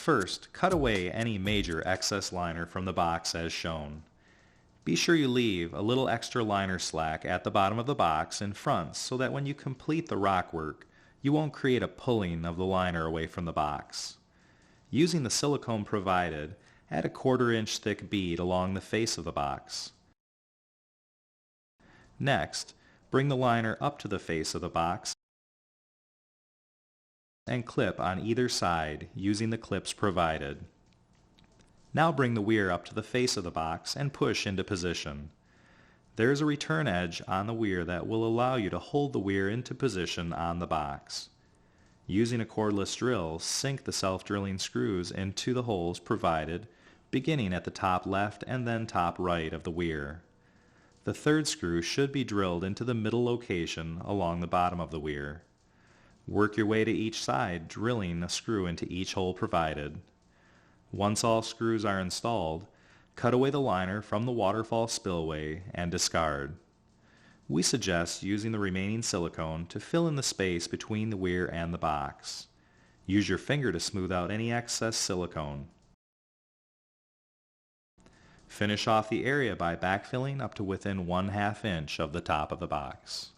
First, cut away any major excess liner from the box as shown. Be sure you leave a little extra liner slack at the bottom of the box in front so that when you complete the rock work, you won't create a pulling of the liner away from the box. Using the silicone provided, add a 1/4 inch thick bead along the face of the box. Next, bring the liner up to the face of the box and clip on either side using the clips provided. Now bring the weir up to the face of the box and push into position. There is a return edge on the weir that will allow you to hold the weir into position on the box. Using a cordless drill, sink the self-drilling screws into the holes provided, beginning at the top left and then top right of the weir. The third screw should be drilled into the middle location along the bottom of the weir. Work your way to each side, drilling a screw into each hole provided. Once all screws are installed, cut away the liner from the waterfall spillway and discard. We suggest using the remaining silicone to fill in the space between the weir and the box. Use your finger to smooth out any excess silicone. Finish off the area by backfilling up to within 1/2 inch of the top of the box.